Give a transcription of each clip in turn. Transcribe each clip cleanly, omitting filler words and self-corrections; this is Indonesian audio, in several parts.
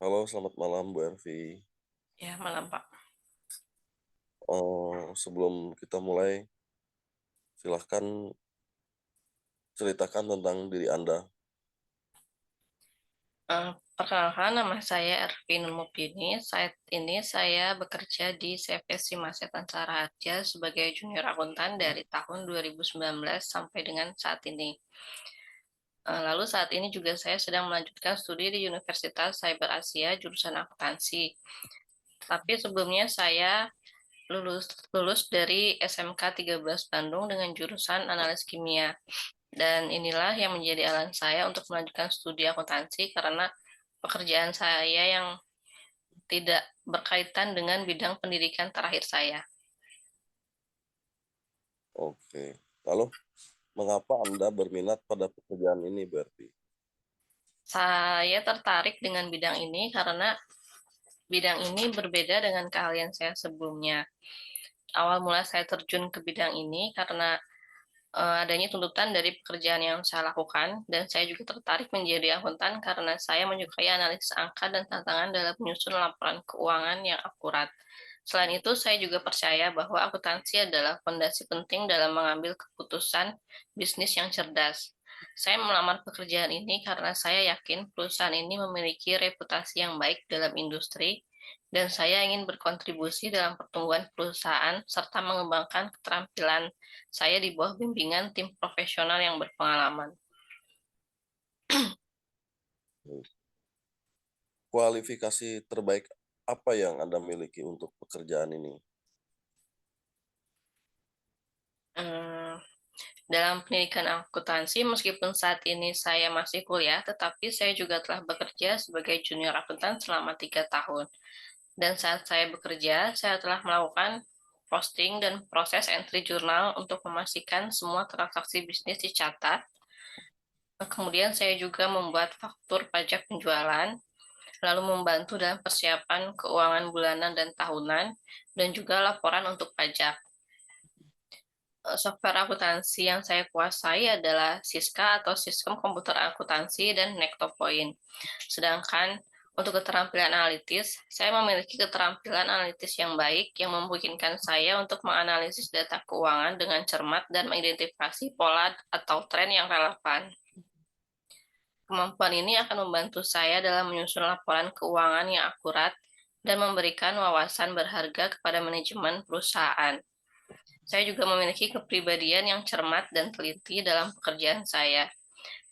Halo, selamat malam Bu Elvi. Ya, malam, Pak. Sebelum kita mulai, silahkan ceritakan tentang diri Anda. Perkenalkan, nama saya Ervin Nurmupini. Saat ini saya bekerja di CVS Masetan Saraharja sebagai junior akuntan dari tahun 2019 sampai dengan saat ini. Lalu saat ini juga saya sedang melanjutkan studi di Universitas Cyber Asia jurusan akuntansi. Tapi sebelumnya saya lulus lulus dari SMK 13 Bandung dengan jurusan analis kimia. Dan inilah yang menjadi alasan saya untuk melanjutkan studi akuntansi karena pekerjaan saya yang tidak berkaitan dengan bidang pendidikan terakhir saya. Oke. Lalu, mengapa Anda berminat pada pekerjaan ini, Bu Elvi? Saya tertarik dengan bidang ini karena bidang ini berbeda dengan keahlian saya sebelumnya. Awal mula saya terjun ke bidang ini karena adanya tuntutan dari pekerjaan yang saya lakukan, dan saya juga tertarik menjadi akuntan karena saya menyukai analisis angka dan tantangan dalam menyusun laporan keuangan yang akurat. Selain itu, saya juga percaya bahwa akuntansi adalah fondasi penting dalam mengambil keputusan bisnis yang cerdas. Saya melamar pekerjaan ini karena saya yakin perusahaan ini memiliki reputasi yang baik dalam industri, dan saya ingin berkontribusi dalam pertumbuhan perusahaan serta mengembangkan keterampilan saya di bawah bimbingan tim profesional yang berpengalaman. Kualifikasi terbaik apa yang Anda miliki untuk pekerjaan ini? Hmm, Dalam pendidikan akuntansi, meskipun saat ini saya masih kuliah, tetapi saya juga telah bekerja sebagai junior akuntan selama 3 tahun. Dan saat saya bekerja, saya telah melakukan posting dan proses entry jurnal untuk memastikan semua transaksi bisnis dicatat. Kemudian saya juga membuat faktur pajak penjualan, lalu membantu dalam persiapan keuangan bulanan dan tahunan, dan juga laporan untuk pajak. Software akuntansi yang saya kuasai adalah Siska atau Sistem Komputer Akuntansi dan Nectopoint. Sedangkan untuk keterampilan analitis, saya memiliki keterampilan analitis yang baik yang memungkinkan saya untuk menganalisis data keuangan dengan cermat dan mengidentifikasi pola atau tren yang relevan. Kemampuan ini akan membantu saya dalam menyusun laporan keuangan yang akurat dan memberikan wawasan berharga kepada manajemen perusahaan. Saya juga memiliki kepribadian yang cermat dan teliti dalam pekerjaan saya.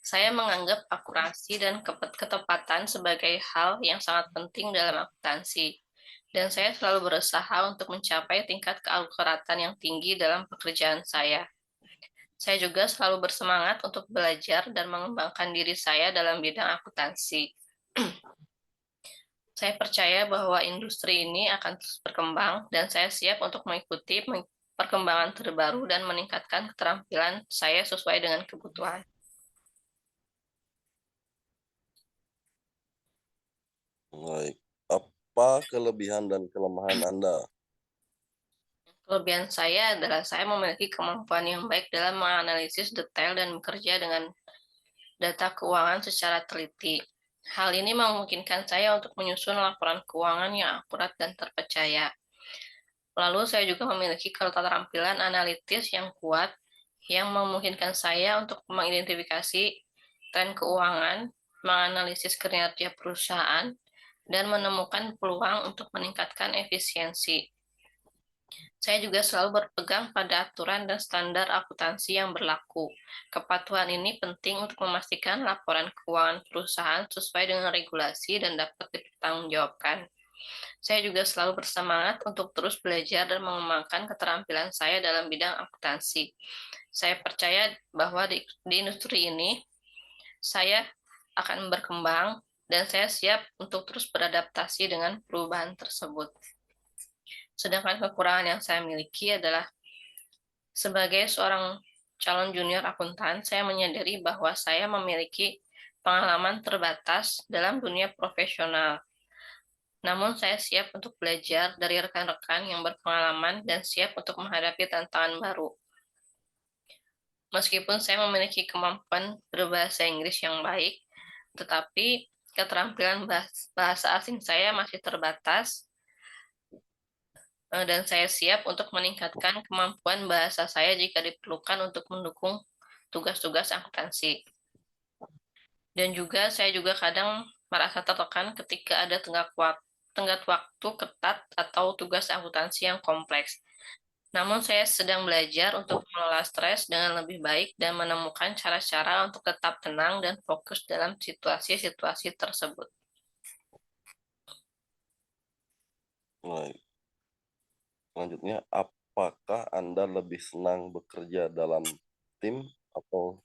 Saya menganggap akurasi dan ketepatan sebagai hal yang sangat penting dalam akuntansi, dan saya selalu berusaha untuk mencapai tingkat keakuratan yang tinggi dalam pekerjaan saya. Saya juga selalu bersemangat untuk belajar dan mengembangkan diri saya dalam bidang akuntansi. Saya percaya bahwa industri ini akan terus berkembang, dan saya siap untuk mengikuti perkembangan terbaru dan meningkatkan keterampilan saya sesuai dengan kebutuhan. Baik. Apa kelebihan dan kelemahan Anda? Kelebihan saya adalah saya memiliki kemampuan yang baik dalam menganalisis detail dan bekerja dengan data keuangan secara teliti. Hal ini memungkinkan saya untuk menyusun laporan keuangan yang akurat dan terpercaya. Lalu saya juga memiliki keterampilan analitis yang kuat yang memungkinkan saya untuk mengidentifikasi tren keuangan, menganalisis kinerja perusahaan, dan menemukan peluang untuk meningkatkan efisiensi. Saya juga selalu berpegang pada aturan dan standar akuntansi yang berlaku. Kepatuhan ini penting untuk memastikan laporan keuangan perusahaan sesuai dengan regulasi dan dapat dipertanggungjawabkan. Saya juga selalu bersemangat untuk terus belajar dan mengembangkan keterampilan saya dalam bidang akuntansi. Saya percaya bahwa di industri ini saya akan berkembang, dan saya siap untuk terus beradaptasi dengan perubahan tersebut. Sedangkan kekurangan yang saya miliki adalah sebagai seorang calon junior akuntan, saya menyadari bahwa saya memiliki pengalaman terbatas dalam dunia profesional. Namun saya siap untuk belajar dari rekan-rekan yang berpengalaman dan siap untuk menghadapi tantangan baru. Meskipun saya memiliki kemampuan berbahasa Inggris yang baik, tetapi keterampilan bahasa asing saya masih terbatas, dan saya siap untuk meningkatkan kemampuan bahasa saya jika diperlukan untuk mendukung tugas-tugas akuntansi. Dan juga saya juga kadang merasa tertekan ketika ada tenggat waktu ketat atau tugas akuntansi yang kompleks. Namun saya sedang belajar untuk mengelola stres dengan lebih baik dan menemukan cara-cara untuk tetap tenang dan fokus dalam situasi-situasi tersebut. Baik. Selanjutnya, apakah Anda lebih senang bekerja dalam tim atau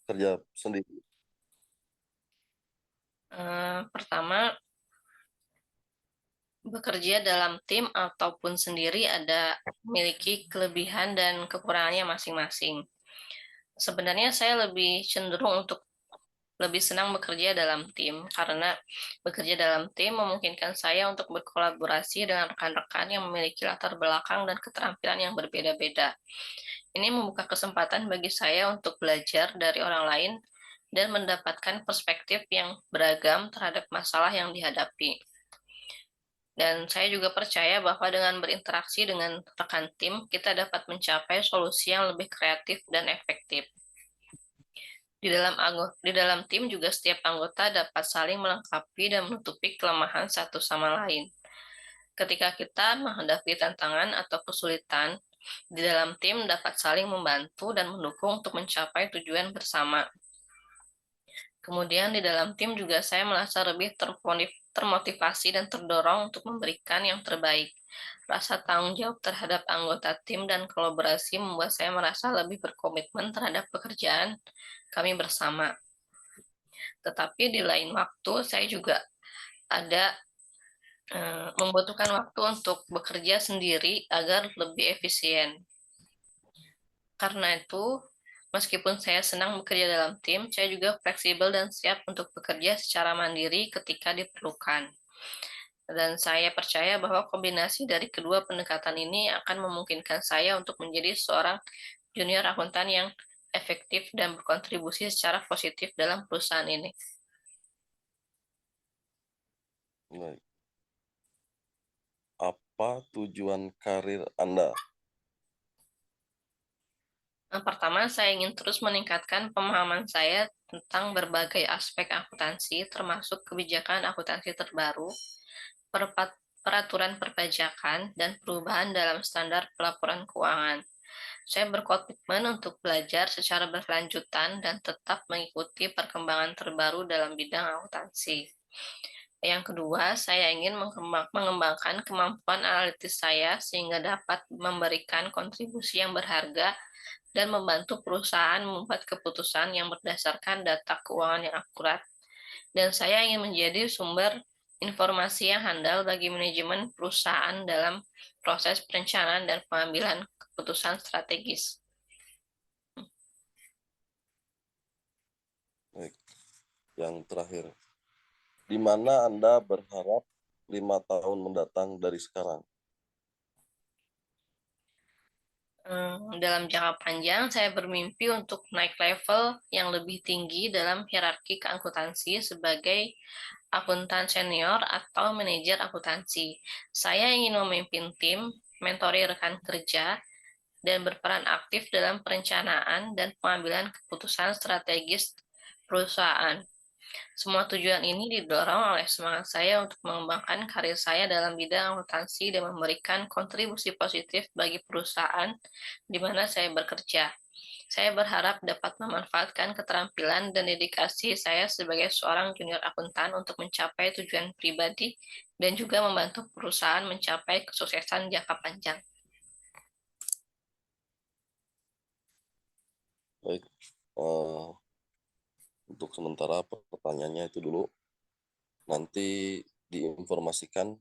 kerja sendiri? Pertama, bekerja dalam tim ataupun sendiri memiliki kelebihan dan kekurangannya masing-masing. Sebenarnya saya lebih cenderung untuk lebih senang bekerja dalam tim, karena bekerja dalam tim memungkinkan saya untuk berkolaborasi dengan rekan-rekan yang memiliki latar belakang dan keterampilan yang berbeda-beda. Ini membuka kesempatan bagi saya untuk belajar dari orang lain dan mendapatkan perspektif yang beragam terhadap masalah yang dihadapi. Dan saya juga percaya bahwa dengan berinteraksi dengan rekan tim, kita dapat mencapai solusi yang lebih kreatif dan efektif. Di dalam tim juga setiap anggota dapat saling melengkapi dan menutupi kelemahan satu sama lain. Ketika kita menghadapi tantangan atau kesulitan, di dalam tim dapat saling membantu dan mendukung untuk mencapai tujuan bersama. Kemudian di dalam tim juga saya merasa lebih termotivasi dan terdorong untuk memberikan yang terbaik. Rasa tanggung jawab terhadap anggota tim dan kolaborasi membuat saya merasa lebih berkomitmen terhadap pekerjaan kami bersama. Tetapi di lain waktu saya juga ada membutuhkan waktu untuk bekerja sendiri agar lebih efisien. Karena itu, meskipun saya senang bekerja dalam tim, saya juga fleksibel dan siap untuk bekerja secara mandiri ketika diperlukan. Dan saya percaya bahwa kombinasi dari kedua pendekatan ini akan memungkinkan saya untuk menjadi seorang junior akuntan yang efektif dan berkontribusi secara positif dalam perusahaan ini. Baik. Apa tujuan karir Anda? Pertama, saya ingin terus meningkatkan pemahaman saya tentang berbagai aspek akuntansi, termasuk kebijakan akuntansi terbaru, peraturan perpajakan, dan perubahan dalam standar pelaporan keuangan. Saya berkomitmen untuk belajar secara berkelanjutan dan tetap mengikuti perkembangan terbaru dalam bidang akuntansi. Yang kedua, saya ingin mengembangkan kemampuan analitis saya sehingga dapat memberikan kontribusi yang berharga dan membantu perusahaan membuat keputusan yang berdasarkan data keuangan yang akurat. Dan saya ingin menjadi sumber informasi yang handal bagi manajemen perusahaan dalam proses perencanaan dan pengambilan keputusan strategis. Baik. Yang terakhir, di mana Anda berharap 5 tahun mendatang dari sekarang? Dalam jangka panjang, saya bermimpi untuk naik level yang lebih tinggi dalam hierarki keakuntansi sebagai akuntan senior atau manajer akuntansi. Saya ingin memimpin tim, mentori rekan kerja, dan berperan aktif dalam perencanaan dan pengambilan keputusan strategis perusahaan. Semua tujuan ini didorong oleh semangat saya untuk mengembangkan karir saya dalam bidang akuntansi dan memberikan kontribusi positif bagi perusahaan di mana saya bekerja. Saya berharap dapat memanfaatkan keterampilan dan dedikasi saya sebagai seorang junior akuntan untuk mencapai tujuan pribadi dan juga membantu perusahaan mencapai kesuksesan jangka panjang. Baik. Untuk sementara pertanyaannya itu dulu. Nanti diinformasikan